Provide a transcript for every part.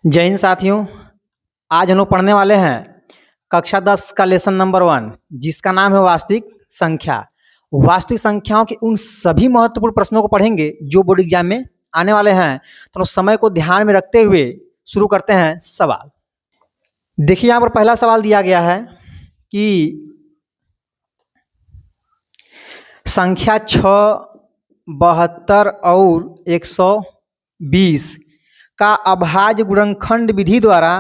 जय हिंद साथियों। आज हम लोग पढ़ने वाले हैं कक्षा 10 का लेसन नंबर 1, जिसका नाम है वास्तविक संख्या। वास्तविक संख्याओं के उन सभी महत्वपूर्ण प्रश्नों को पढ़ेंगे जो बोर्ड एग्जाम में आने वाले हैं। तो समय को ध्यान में रखते हुए शुरू करते हैं सवाल। देखिए यहाँ पर पहला सवाल दिया गया है कि संख्या 6, 72 और 120 का अभाज्य गुणनखंड विधि द्वारा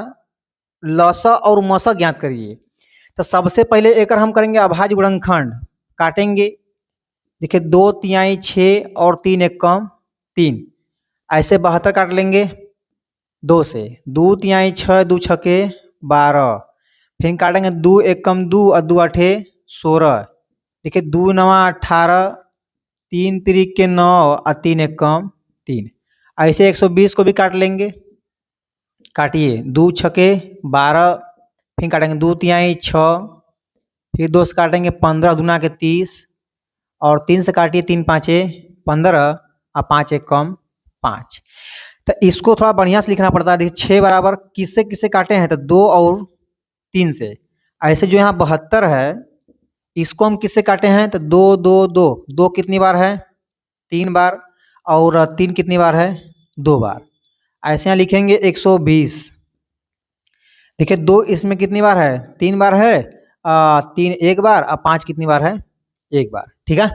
लसा और मसा ज्ञात करिए। तो सबसे पहले एक हम करेंगे अभाज्य गुणनखंड, काटेंगे। देखिए 2 तिहाई 6 और 3 एक कम 3, ऐसे 72 काट लेंगे 2 से। 2 तिहाई 6, 2 छके 12, फिर काटेंगे 2 एक कम 2 और 2 आठे 16। देखिए 2 नवा 18, 3 तिरिक के 9 और 3 एक कम 3। ऐसे 120 को भी काट लेंगे, काटिए। 2 छके 12, फिर काटेंगे 2 तिहाई 6, फिर 2 से काटेंगे 15 दूना के 30, और 3 से काटिए 3 पाँचे 15 और 5 एक कम 5। तो इसको थोड़ा बढ़िया से लिखना पड़ता है। देखिए 6 बराबर किससे किससे काटे हैं, तो 2 और 3 से। ऐसे जो यहाँ 72 है, इसको हम किससे काटे हैं, तो 2 2 2 2 कितनी बार है, 3 बार, और 3 कितनी बार है, 2 बार। ऐसे यहाँ लिखेंगे 120। देखिए 2 इसमें कितनी बार है, 3 बार है, 3 एक बार, और 5 कितनी बार है, 1 बार। ठीक है,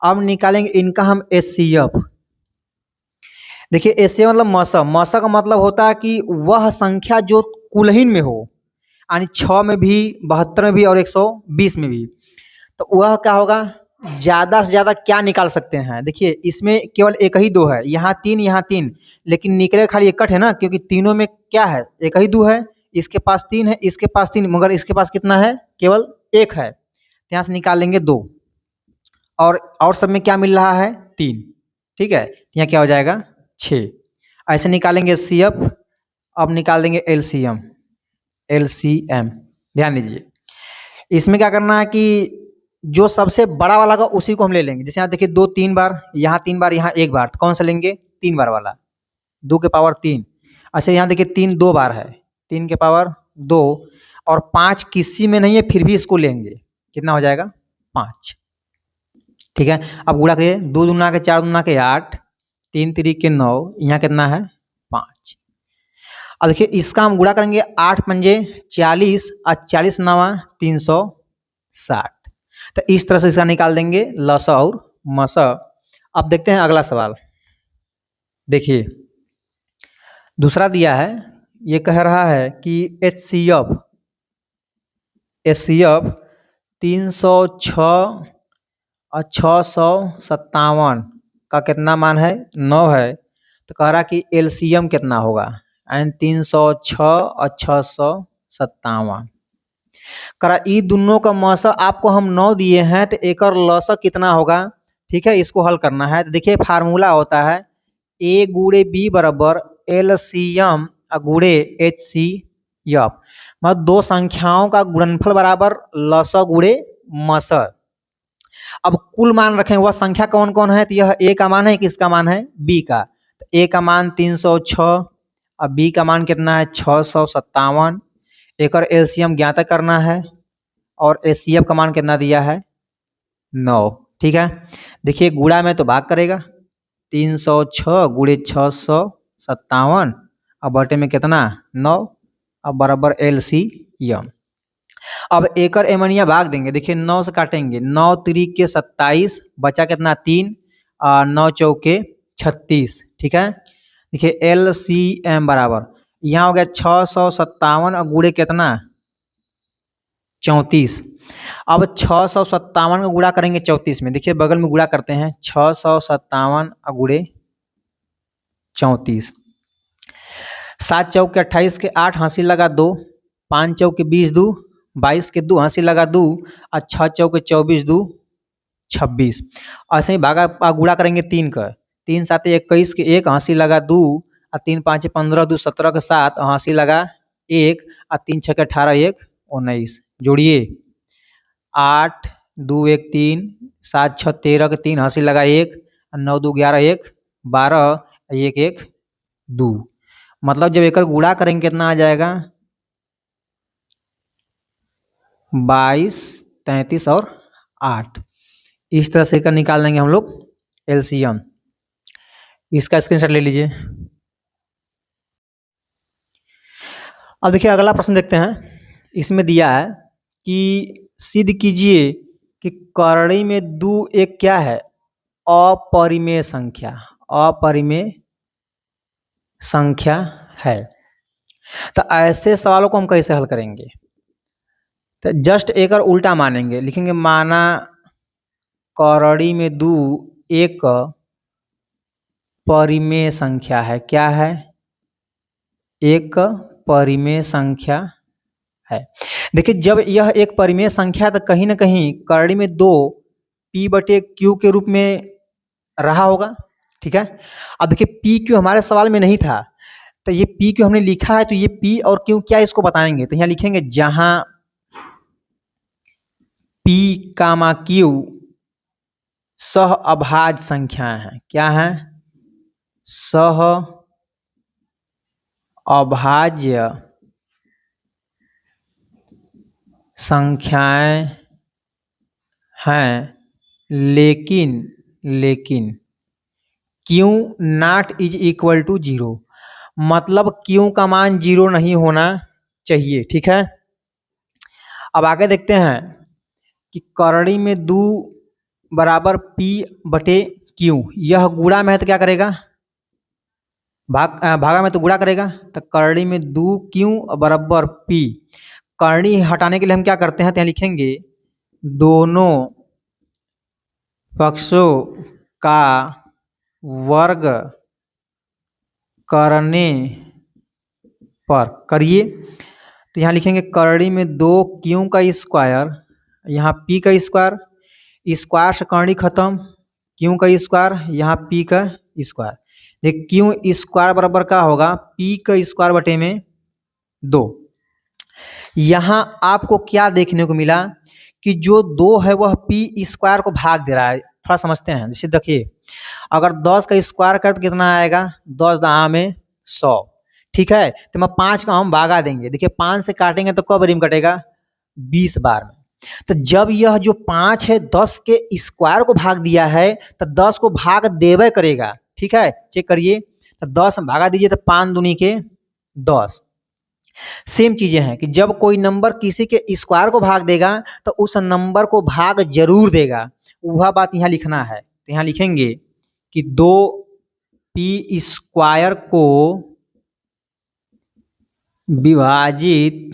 अब निकालेंगे इनका हम HCF। देखिए HCF मतलब मसा। मसा का मतलब होता है कि वह संख्या जो कुलहीन में हो, यानी 6 में भी, 72 में भी और 120 में भी। तो वह क्या होगा, ज़्यादा से ज़्यादा क्या निकाल सकते हैं। देखिए इसमें केवल एक ही 2 है, यहाँ 3 यहाँ 3, लेकिन निकले खाली इकट्ठ है ना, क्योंकि तीनों में क्या है, एक ही 2 है। इसके पास 3 है, इसके पास 3, मगर इसके पास कितना है, केवल 1 है। यहाँ से निकाल लेंगे 2, और सब में क्या मिल रहा है, 3। ठीक है, यहाँ क्या हो जाएगा 6। ऐसे निकालेंगे CF। अब निकाल देंगे LCM। ध्यान दीजिए, इसमें क्या करना है कि जो सबसे बड़ा वाला का उसी को हम ले लेंगे। जैसे यहाँ देखिए 2 3 बार, यहाँ 3 बार, यहाँ 1 बार, तो कौन सा लेंगे, 3 बार वाला, 2 के पावर 3। अच्छा यहाँ देखिए 3 2 बार है, 3 के पावर 2, और 5 किसी में नहीं है, फिर भी इसको लेंगे, कितना हो जाएगा 5। ठीक है, अब गुणा करिए। 2 दूना के 4 दूना के 8, 3 तिरिक के 9, यहाँ कितना है 5। अब देखिए इसका हम गुणा करेंगे, 8 पंजे 40 और 40 नवा 360। तो इस तरह से इसका निकाल देंगे लसा और मसा। अब देखते हैं अगला सवाल। देखिए दूसरा दिया है, ये कह रहा है कि HCF 306 और 657 का कितना मान है, 9 है। तो कह रहा कि LCM कितना होगा, एंड 306 और 657। करा ई दोनों का मसा आपको हम 9 दिए हैं, तो एक और लसा कितना होगा। ठीक है, इसको हल करना है। तो देखिए फार्मूला होता है A गुणे B बराबर LCM गुणे HCF। मतलब दो संख्याओं का गुणनफल बराबर लसा गुणे मसा। अब कुल मान रखें, वह संख्या कौन कौन है, तो यह A का मान है, किसका मान है, B का। तो A का मान 306 और B का मान कितना है 657। एक और LCM ज्ञात करना है, और HCF का मान कितना दिया है 9। ठीक है, देखिए गुणा में तो भाग करेगा, 306 गुणे 657 और बटे में कितना 9, अब बराबर LCM। अब एक और एमनिया भाग देंगे। देखिए 9 से काटेंगे, 9 तिरिक के 27, बचा कितना 3, 9 चौके 36। ठीक है, देखिए LCM बराबर यहाँ हो गया 657 और गुणे कितना 34। अब 657 का गुणा करेंगे 34 में। देखिए बगल में गुणा करते हैं, 657 और गुणे 34। 7 चौक के 28 के 8 हंसी लगा 2, 5 चौक के 20 2, 22 के 2 हंसी लगा 2, और 6 चौक के 24 2 26। ऐसे ही भागा गुणा करेंगे 3 का, 3 7 21 के 1 हंसी लगा 2, और 3 5 15 2 17 के 7 हंसी लगा 1, और 3 6 के 18 1 19। जोड़िए 8 2 1 3, 7 6 13 के 3 हंसी लगा 1, 9 2 11 1 12, 1 1 2। मतलब जब एकर गुणा करेंगे कितना आ जाएगा, 22, 33 और 8। इस तरह से एकर निकाल देंगे हम लोग एलसीएम। इसका स्क्रीनशॉट ले लीजिए। अब देखिए अगला प्रश्न देखते हैं। इसमें दिया है कि सिद्ध कीजिए कि करणी में 2 एक क्या है, अपरिमेय संख्या, अपरिमेय संख्या है। तो ऐसे सवालों को हम कैसे हल करेंगे, तो जस्ट एक और उल्टा मानेंगे, लिखेंगे माना करणी में 2 एक परिमेय संख्या है। क्या है, एक परिमेय संख्या है। देखिए जब यह एक परिमेय संख्या तो कहीं ना कहीं करणी में 2 P/Q के रूप में रहा होगा। ठीक है, अब देखिए PQ हमारे सवाल में नहीं था, तो ये PQ हमने लिखा है, तो ये P और Q क्या इसको बताएंगे। तो यहाँ लिखेंगे जहां P, सह अभाज्य संख्याएं हैं। क्या है, सह अभाज्य संख्याएं हैं, लेकिन Q not is equal to 0, मतलब Q का मान 0 नहीं होना चाहिए। ठीक है, अब आगे देखते हैं कि करणी में 2 बराबर P/Q, यह गुणा में है तो क्या करेगा, भागा में तो गुणा करेगा। तो करणी में 2Q बराबर P, करणी हटाने के लिए हम क्या करते हैं, तो यहाँ लिखेंगे दोनों पक्षों का वर्ग करने पर करिए। तो यहाँ लिखेंगे करणी में 2Q का स्क्वायर, यहाँ P का स्क्वायर, स्क्वायर से करणी खत्म, Q का स्क्वायर, यहाँ P का स्क्वायर। देख Q स्क्वायर बराबर क्या होगा, P का स्क्वायर बटे में 2। यहाँ आपको क्या देखने को मिला कि जो 2 है वह P स्क्वायर को भाग दे रहा है। थोड़ा समझते हैं। जैसे देखिए अगर 10 का स्क्वायर कर तो कितना आएगा, 10 दाम में 100। ठीक है, तो मैं 5 का हम भागा देंगे। देखिए 5 से काटेंगे तो कब रिम कटेगा, 20 बार में। तो जब यह जो 5 है 10 के स्क्वायर को भाग दिया है, तो 10 को भाग देवे करेगा। ठीक है, चेक करिए, तो 10 भागा दीजिए तो 5 दूनी के 10। सेम चीजें हैं कि जब कोई नंबर किसी के स्क्वायर को भाग देगा तो उस नंबर को भाग जरूर देगा। वह बात यहाँ लिखना है। तो यहाँ लिखेंगे कि 2P स्क्वायर को विभाजित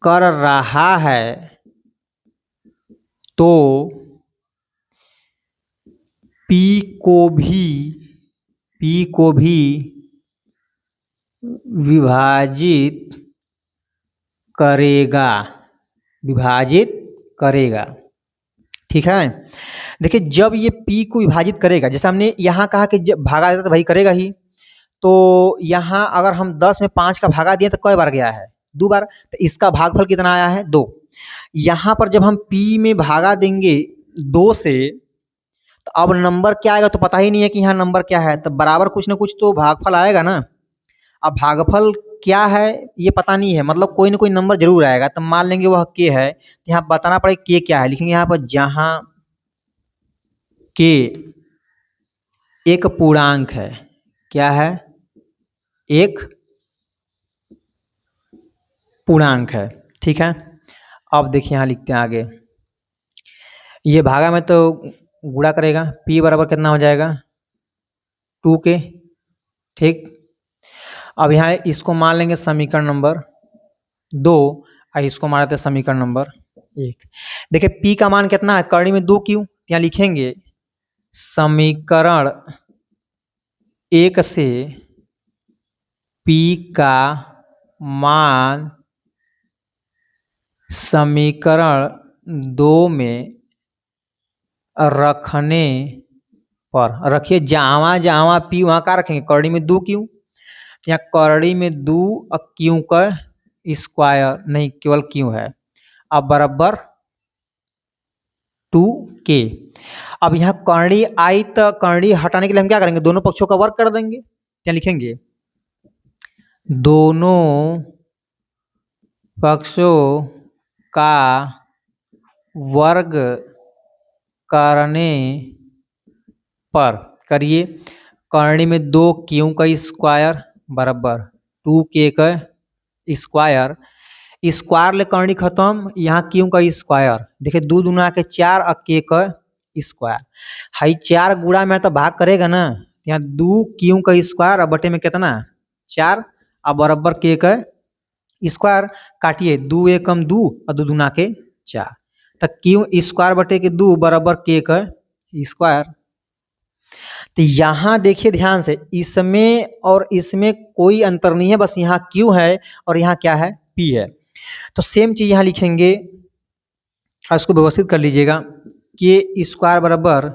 कर रहा है तो P को भी विभाजित करेगा। ठीक है, देखिए जब ये P को विभाजित करेगा, जैसे हमने यहाँ कहा कि जब भागा देता तो भाई करेगा ही, तो यहाँ अगर हम 10 में 5 का भागा दिए तो कई बार गया है, 2 बार। तो इसका भागफल कितना आया है, 2। यहाँ पर जब हम P में भागा देंगे 2 से, तो अब नंबर क्या आएगा तो पता ही नहीं है कि यहाँ नंबर क्या है, तो बराबर कुछ ना कुछ तो भागफल आएगा ना। अब भागफल क्या है ये पता नहीं है, मतलब कोई ना कोई नंबर जरूर आएगा। तो मान लेंगे वह K है, तो यहाँ बताना पड़ेगा K क्या है। लिखेंगे यहाँ पर जहाँ K एक पूर्णांक है। क्या है, एक पूर्णांक है। ठीक है, अब देखिए यहाँ लिखते हैं आगे, ये भागा में तो गुणा करेगा, P बराबर कितना हो जाएगा, 2K। ठीक, अब यहाँ इसको मान लेंगे समीकरण नंबर 2 और इसको मान लेते हैं समीकरण नंबर 1। देखिए P का मान कितना है, करणी में 2Q, यहाँ लिखेंगे समीकरण 1 से P का मान समीकरण 2 में रखने पर, रखिए जहाँ जहाँ P वहाँ का रखेंगे, करणी में 2Q, यहाँ करणी में 2 और Q का स्क्वायर नहीं, केवल Q है, अब बराबर 2K। अब यहाँ करणी आई तो करणी हटाने के लिए हम क्या करेंगे, दोनों पक्षों का वर्ग कर देंगे। क्या लिखेंगे? दोनों पक्षों का वर्ग करने पर करिए। करनी में 2q का स्क्वायर बराबर 2k का स्क्वायर। स्क्वायर ले करनी खत्म, यहाँ q का स्क्वायर देखिए 2 दूना के 4 और k का स्क्वायर। हाई 4 गुणा में तो भाग करेगा ना, यहाँ 2q का स्क्वायर और बटे में कितना 4 और बराबर k का स्क्वायर। काटिए 2 एकम 2 और 2 दूना के 4, तो q स्क्वायर बटे के 2 बराबर k का स्क्वायर। तो यहाँ देखिए ध्यान से, इसमें और इसमें कोई अंतर नहीं है, बस यहाँ q है और यहाँ क्या है p है। तो सेम चीज यहाँ लिखेंगे और इसको व्यवस्थित कर लीजिएगा। k स्क्वायर बराबर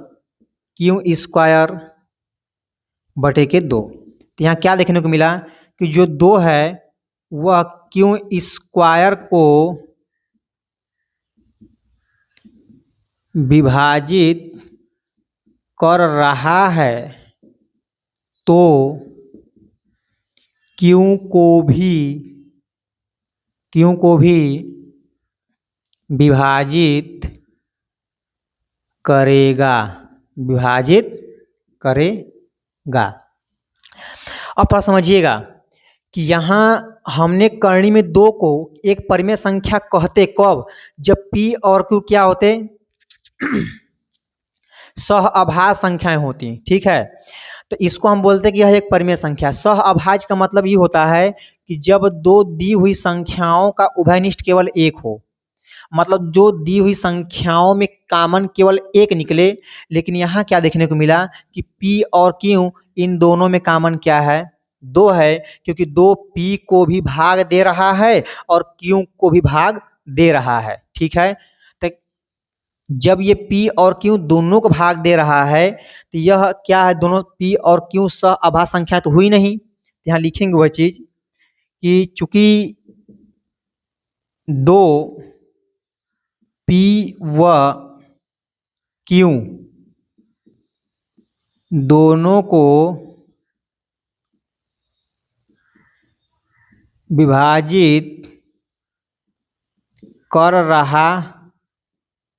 q स्क्वायर बटे के 2। तो यहाँ क्या देखने को मिला कि जो 2 है वह q स्क्वायर को विभाजित कर रहा है, तो q को भी विभाजित करेगा। अब थोड़ा समझिएगा कि यहाँ हमने करनी में 2 को एक परिमेय संख्या कहते कब, जब p और q क्या होते सहअभाज्य संख्याएं होती, ठीक है। तो इसको हम बोलते हैं कि यह एक परिमेय संख्या। सहअभाज्य का मतलब ये होता है कि जब 2 दी हुई संख्याओं का उभयनिष्ठ केवल 1 हो, मतलब जो दी हुई संख्याओं में कॉमन केवल 1 निकले। लेकिन यहाँ क्या देखने को मिला कि p और q इन दोनों में कॉमन क्या है 2 है, क्योंकि 2 p को भी भाग दे रहा है और q को भी भाग दे रहा है, ठीक है। तो जब ये p और q दोनों को भाग दे रहा है तो यह क्या है, दोनों p और q सहअभाज्य संख्या तो हुई नहीं। यहाँ लिखेंगे वह चीज कि चूंकि 2 p व q दोनों को विभाजित कर रहा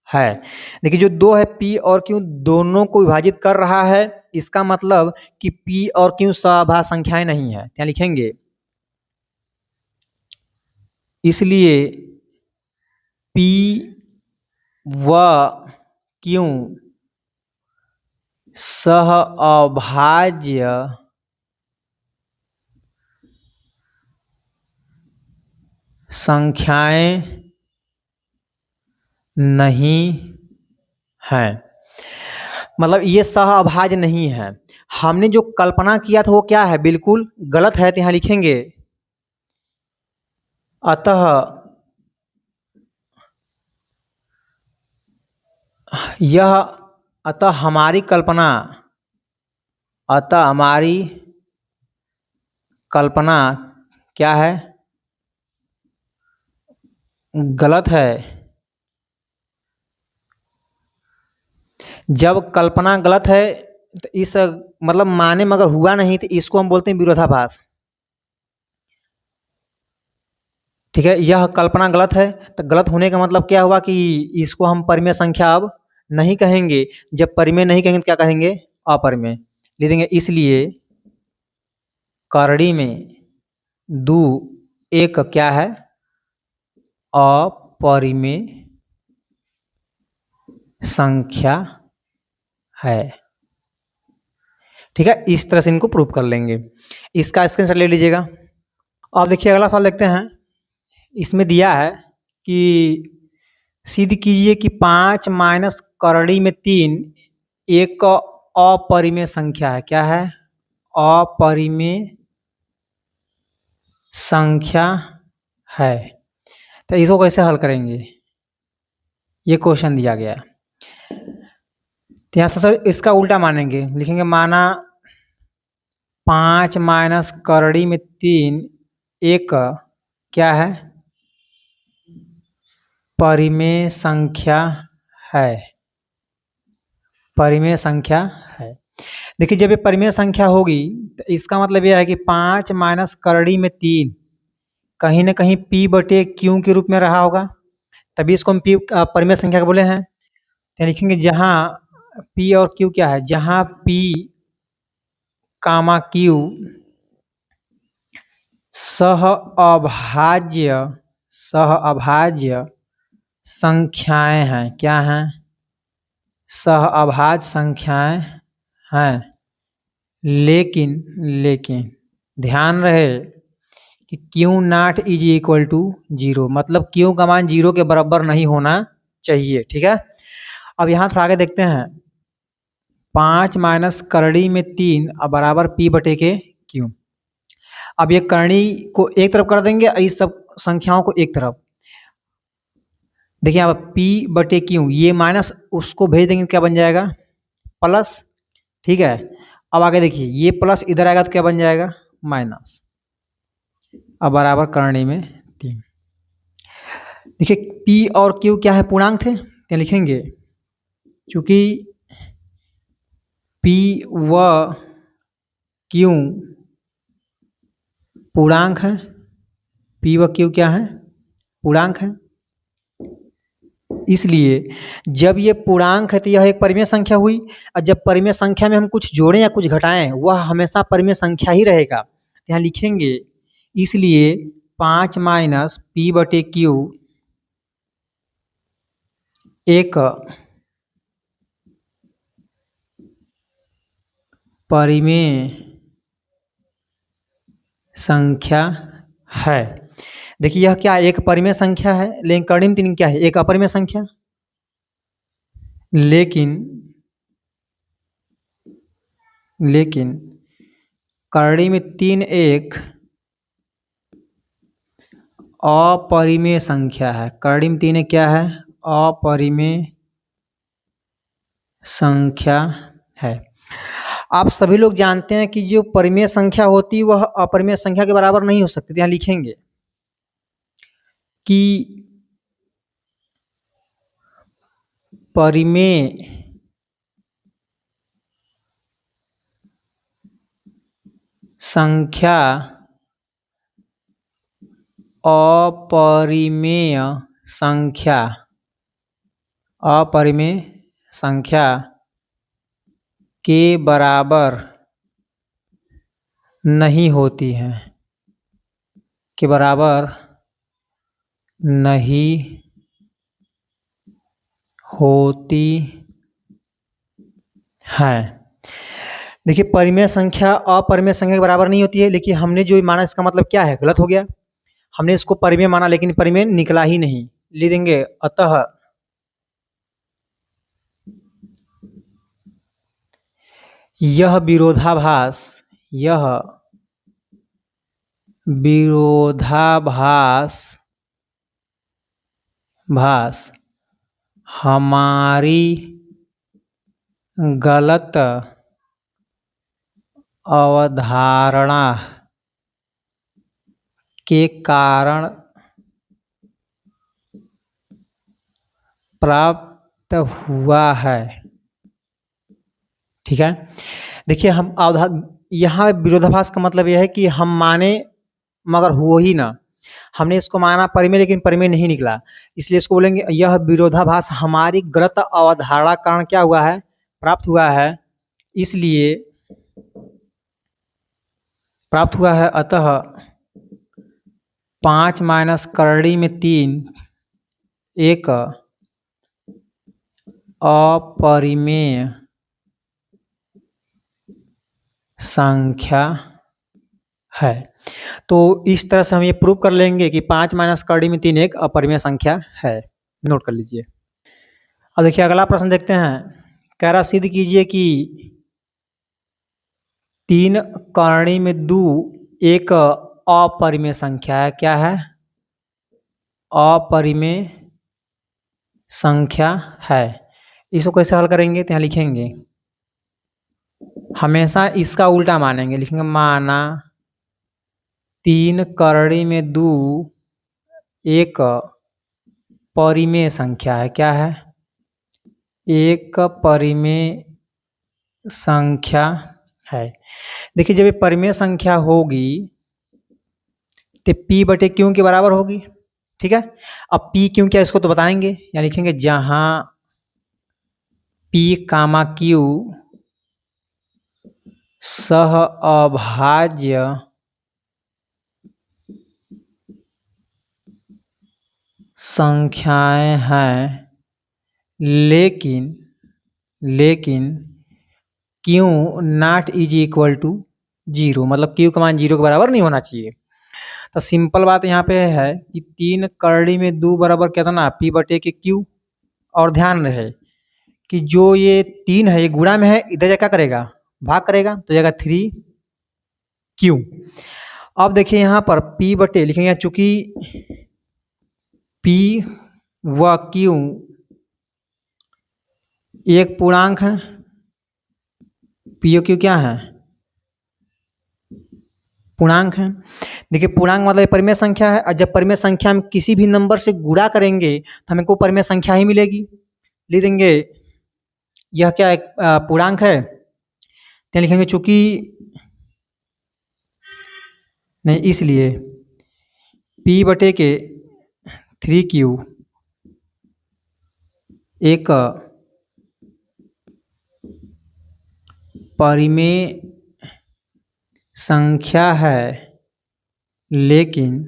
है। देखिए जो 2 है p और q दोनों को विभाजित कर रहा है, इसका मतलब कि p और q सहअभाज्य संख्याएं नहीं है। क्या लिखेंगे? इसलिए p व q सहअभाज्य संख्याएं नहीं है, मतलब ये सहअभाज्य नहीं है। हमने जो कल्पना किया था वो क्या है, बिल्कुल गलत है। तो यहाँ लिखेंगे अतः यह अतः हमारी कल्पना क्या है, गलत है। जब कल्पना गलत है तो इस मतलब माने मगर हुआ नहीं, तो इसको हम बोलते हैं विरोधाभास, ठीक है। यह कल्पना गलत है, तो गलत होने का मतलब क्या हुआ कि इसको हम परिमेय संख्या अब नहीं कहेंगे। जब परिमेय नहीं कहेंगे तो क्या कहेंगे, अपरिमेय लिख देंगे। इसलिए करड़ी में 2 एक क्या है, अपरिमेय संख्या है, ठीक है। इस तरह से इनको प्रूव कर लेंगे। इसका स्क्रीनशॉट ले लीजिएगा। अब देखिए अगला सवाल देखते हैं। इसमें दिया है कि सिद्ध कीजिए कि 5 माइनस करड़ी में 3 एक अपरिमेय संख्या है। क्या है, अपरिमेय संख्या है। तो इसको कैसे हल करेंगे, ये क्वेश्चन दिया गया है। तो यहाँ से सर इसका उल्टा मानेंगे, लिखेंगे माना 5 माइनस करड़ी में 3 एक क्या है, परिमेय संख्या है, परिमेय संख्या है। देखिए जब ये परिमेय संख्या होगी तो इसका मतलब यह है कि 5 माइनस करड़ी में 3 कहीं ना कहीं p बटे q के रूप में रहा होगा, तभी इसको हम p परिमेय संख्या का बोले हैं। तो लिखेंगे जहाँ p और q क्या है, जहाँ p कामा q सह अभाज्य संख्याएं हैं। क्या हैं? सह अभाज्य संख्याएं हैं। लेकिन ध्यान रहे कि Q not is equal to 0, मतलब क्यू का मान 0 के बराबर नहीं होना चाहिए। ठीक है, अब यहाँ थोड़ा आगे देखते हैं। 5 माइनस करड़ी में 3 अब बराबर p बटे के क्यू। अब ये करणी को एक तरफ कर देंगे, इस सब संख्याओं को एक तरफ। देखिए अब p बटे क्यू, ये माइनस उसको भेज देंगे, क्या बन जाएगा? प्लस। ठीक है, अब आगे देखिए ये प्लस इधर आएगा तो क्या बन जाएगा? माइनस। अब बराबर करणी में 3। देखिए p और q क्या है? पूर्णांक थे, तो लिखेंगे चूंकि p व q पूर्णांक है, p व q क्या है? पूर्णांक है। इसलिए जब ये पूर्णांक है तो यह एक परिमेय संख्या हुई, और जब परिमेय संख्या में हम कुछ जोड़ें या कुछ घटाएं वह हमेशा परिमेय संख्या ही रहेगा। यहाँ लिखेंगे इसलिए 5 माइनस p बटे क्यू एक परिमेय संख्या है। देखिए यह क्या एक परिमेय संख्या है, लेकिन करणी में 3 क्या है? एक अपरिमेय संख्या। लेकिन करणी में 3 एक अपरिमेय संख्या है। करणी में 3 एक क्या है? अपरिमेय संख्या है। आप सभी लोग जानते हैं कि जो परिमेय संख्या होती है वह अपरिमेय संख्या के बराबर नहीं हो सकती। यहाँ लिखेंगे कि परिमेय संख्या अपरिमेय संख्या के बराबर नहीं होती है, के बराबर नहीं होती है। देखिए परिमेय संख्या अपरिमेय संख्या के बराबर नहीं होती है, लेकिन हमने जो माना इसका मतलब क्या है? गलत हो गया। हमने इसको परिमेय माना लेकिन परिमेय निकला ही नहीं। लिख देंगे अतः यह विरोधाभास हमारी गलत अवधारणा के कारण प्राप्त हुआ है। ठीक है, देखिए हम यहाँ विरोधाभास का मतलब यह है कि हम माने मगर हुआ ही ना। हमने इसको माना परिमेय लेकिन परिमेय नहीं निकला, इसलिए इसको बोलेंगे यह विरोधाभास हमारी गलत अवधारणा कारण क्या हुआ है? प्राप्त हुआ है। इसलिए प्राप्त हुआ है। अतः 5 माइनस करड़ी में 3 एक अपरिमेय संख्या है। तो इस तरह से हम ये प्रूव कर लेंगे कि 5 माइनस करड़ी में 3 एक अपरिमेय संख्या है। नोट कर लीजिए। अब देखिए अगला प्रश्न देखते हैं। कह रहा सिद्ध कीजिए कि 3 करणी में 2 एक अपरिमेय संख्या है। क्या है? अपरिमेय संख्या है। इसको कैसे हल करेंगे? तो यहाँ लिखेंगे हमेशा इसका उल्टा मानेंगे। लिखेंगे माना 3 करड़ी में 2 एक परिमेय संख्या है। क्या है? एक परिमेय संख्या है। देखिए जब ये परिमेय संख्या होगी तो P बटे Q के बराबर होगी, ठीक है। अब P Q क्या इसको तो बताएंगे, या लिखेंगे जहां P कामा Q सह अभाज्य संख्याएं हैं, लेकिन Q not is equal to 0, मतलब Q का मान 0 के बराबर नहीं होना चाहिए। तो सिंपल बात यहाँ पे है कि 3 करड़ी में 2 बराबर कितना P बटे के Q। और ध्यान रहे कि जो ये 3 है ये गुणा में है, इधर क्या करेगा भाग करेगा, तो जाएगा 3Q। अब देखिए यहाँ पर P बटे लिखेंगे, चूंकि P व Q एक पूर्णांक है, P और Q क्या है पूर्णांक है। देखिए पूर्णांक मतलब परिमेय संख्या है, और जब परिमेय संख्या में किसी भी नंबर से गुणा करेंगे तो हमको परिमेय संख्या ही मिलेगी। लिख देंगे यह क्या एक पूर्णांक है, तो लिखेंगे चूंकि नहीं, इसलिए P बटे के 3Q एक परिमेय संख्या है, लेकिन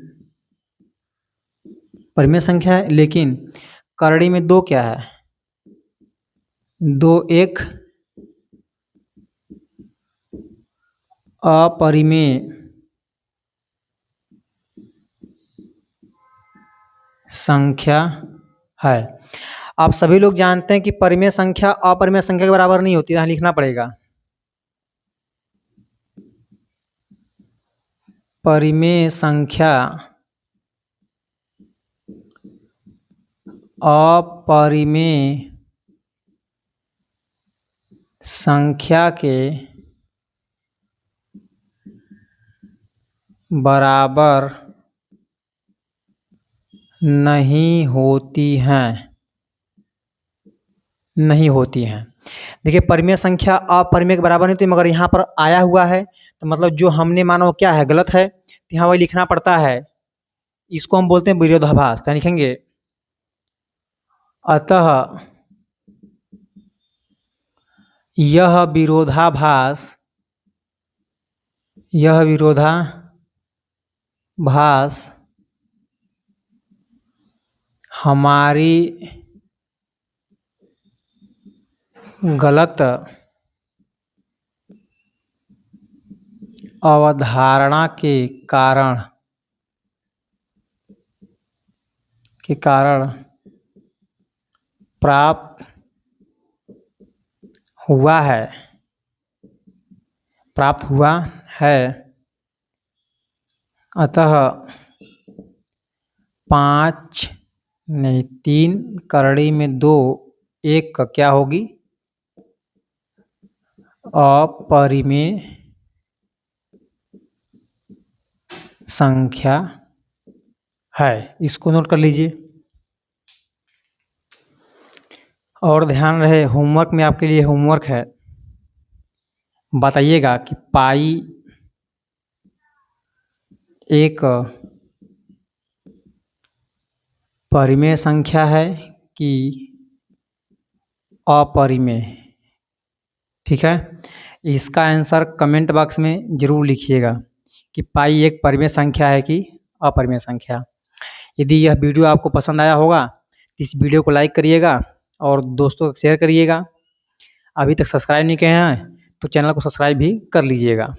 परिमेय संख्या है लेकिन करड़ी में 2 क्या है, 2 एक अपरिमेय संख्या है। आप सभी लोग जानते हैं कि परिमेय संख्या अपरिमेय संख्या के बराबर नहीं होती, यहाँ लिखना पड़ेगा परिमेय संख्या अपरिमेय संख्या के बराबर नहीं होती हैं। देखिए परिमेय संख्या अपरिमेय के बराबर नहीं होती, मगर यहाँ पर आया हुआ है तो मतलब जो हमने माना वो क्या है गलत है, तो यहाँ वही लिखना पड़ता है। इसको हम बोलते हैं विरोधाभास। तो लिखेंगे अतः यह विरोधाभास हमारी गलत अवधारणा के कारण प्राप्त हुआ है। अतः 3 करड़ी में 2 एक का क्या होगी अपरिमेय संख्या है। इसको नोट कर लीजिए। और ध्यान रहे होमवर्क में आपके लिए होमवर्क है, बताइएगा कि पाई एक परिमेय संख्या है कि अपरिमेय, ठीक है। इसका आंसर कमेंट बॉक्स में जरूर लिखिएगा कि पाई एक परिमेय संख्या है कि अपरिमेय संख्या। यदि यह वीडियो आपको पसंद आया होगा तो इस वीडियो को लाइक करिएगा और दोस्तों को शेयर करिएगा। अभी तक सब्सक्राइब नहीं किए हैं तो चैनल को सब्सक्राइब भी कर लीजिएगा।